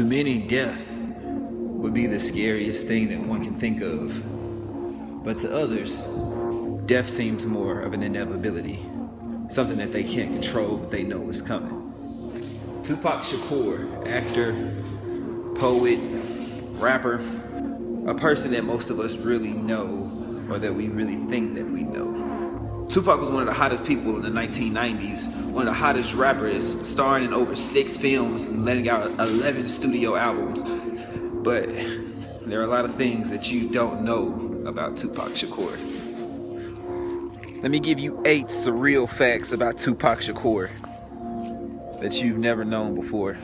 To many, death would be the scariest thing that one can think of. But to others, death seems more of an inevitability, something that they can't control but they know is coming. Tupac Shakur, actor, poet, rapper, a person that most of us really know or that we really think that we know. Tupac was one of the hottest people in the 1990s, one of the hottest rappers, starring in over 6 films and letting out 11 studio albums. But there are a lot of things that you don't know about Tupac Shakur. Let me give you 8 surreal facts about Tupac Shakur that you've never known before.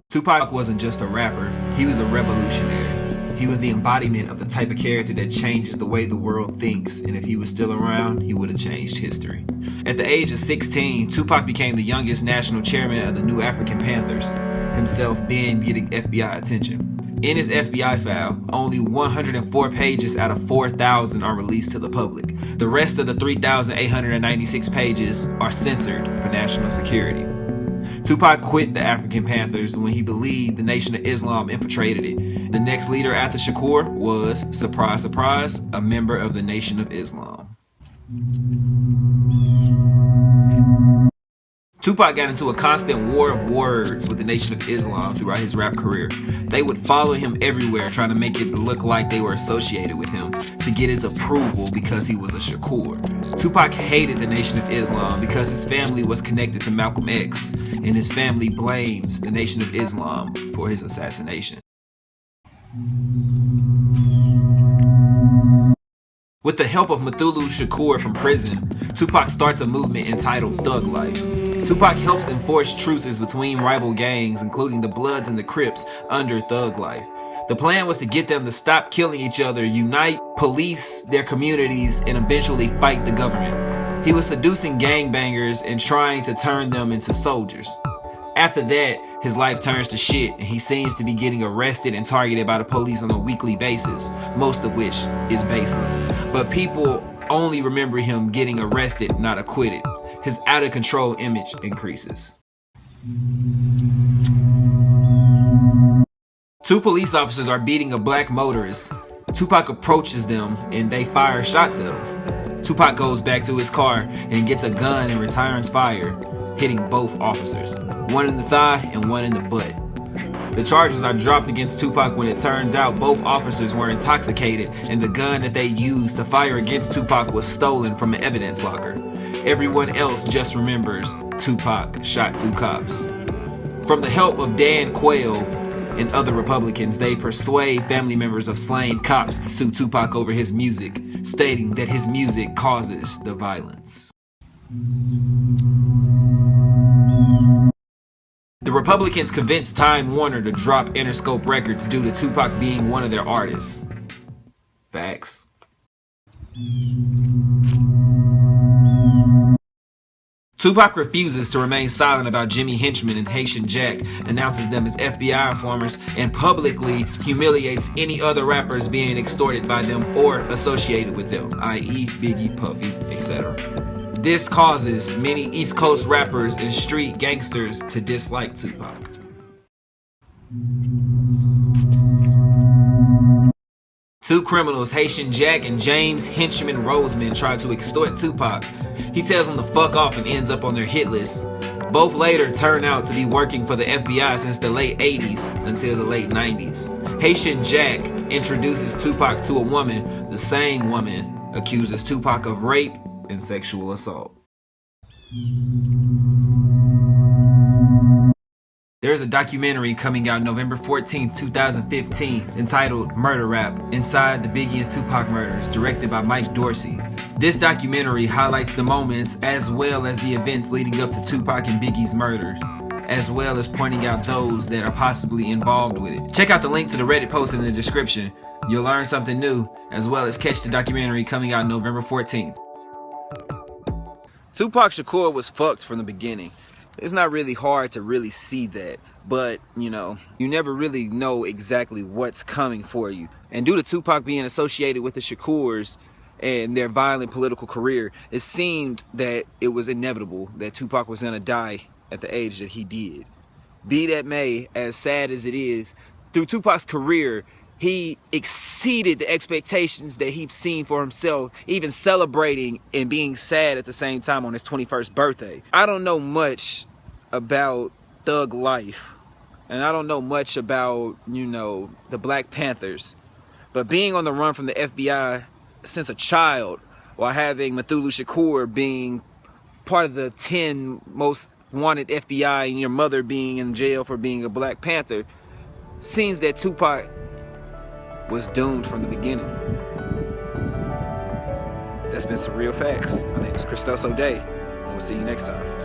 Tupac wasn't just a rapper, he was a revolutionary. He was the embodiment of the type of character that changes the way the world thinks, and if he was still around, he would have changed history. At the age of 16, Tupac became the youngest national chairman of the New African Panthers, himself then getting FBI attention. In his FBI file, only 104 pages out of 4,000 are released to the public. The rest of the 3,896 pages are censored for national security. Tupac quit the African Panthers when he believed the Nation of Islam infiltrated it. The next leader after Shakur was, surprise, surprise, a member of the Nation of Islam. Tupac got into a constant war of words with the Nation of Islam throughout his rap career. They would follow him everywhere, trying to make it look like they were associated with him to get his approval because he was a Shakur. Tupac hated the Nation of Islam because his family was connected to Malcolm X, and his family blames the Nation of Islam for his assassination. With the help of Mutulu Shakur from prison, Tupac starts a movement entitled Thug Life. Tupac helps enforce truces between rival gangs, including the Bloods and the Crips, under Thug Life. The plan was to get them to stop killing each other, unite, police their communities, and eventually fight the government. He was seducing gangbangers and trying to turn them into soldiers. After that, his life turns to shit, and he seems to be getting arrested and targeted by the police on a weekly basis, most of which is baseless. But people only remember him getting arrested, not acquitted. His out-of-control image increases. 2 police officers are beating a black motorist. Tupac approaches them and they fire shots at him. Tupac goes back to his car and gets a gun and returns fire, hitting both officers, one in the thigh and one in the butt. The charges are dropped against Tupac when it turns out both officers were intoxicated and the gun that they used to fire against Tupac was stolen from an evidence locker. Everyone else just remembers Tupac shot 2 cops. From the help of Dan Quayle and other Republicans, they persuade family members of slain cops to sue Tupac over his music, stating that his music causes the violence. The Republicans convinced Time Warner to drop Interscope Records due to Tupac being one of their artists. Facts. Tupac refuses to remain silent about Jimmy Henchman and Haitian Jack, announces them as FBI informers, and publicly humiliates any other rappers being extorted by them or associated with them, i.e. Biggie, Puffy, etc. This causes many East Coast rappers and street gangsters to dislike Tupac. Two criminals, Haitian Jack and James Henchman Roseman, try to extort Tupac. He tells them to fuck off and ends up on their hit list. Both later turn out to be working for the FBI since the late 80s until the late 90s. Haitian Jack introduces Tupac to a woman. The same woman accuses Tupac of rape and sexual assault. There is a documentary coming out November 14, 2015, entitled Murder Rap: Inside the Biggie and Tupac Murders, directed by Mike Dorsey. This documentary highlights the moments as well as the events leading up to Tupac and Biggie's murder, as well as pointing out those that are possibly involved with it. Check out the link to the Reddit post in the description. You'll learn something new, as well as catch the documentary coming out November 14th. Tupac Shakur was fucked from the beginning. It's not really hard to really see that, but you know, you never really know exactly what's coming for you. And due to Tupac being associated with the Shakurs and their violent political career, it seemed that it was inevitable that Tupac was gonna die at the age that he did. Be that may, as sad as it is, through Tupac's career, he exceeded the expectations that he'd seen for himself, even celebrating and being sad at the same time on his 21st birthday. I don't know much about thug life, and I don't know much about, you know, the Black Panthers, but being on the run from the FBI since a child, while having Mutulu Shakur being part of the 10 most wanted FBI and your mother being in jail for being a Black Panther, seems that Tupac was doomed from the beginning. That's been Surreal Facts. My name is Christos O'Day, and we'll see you next time.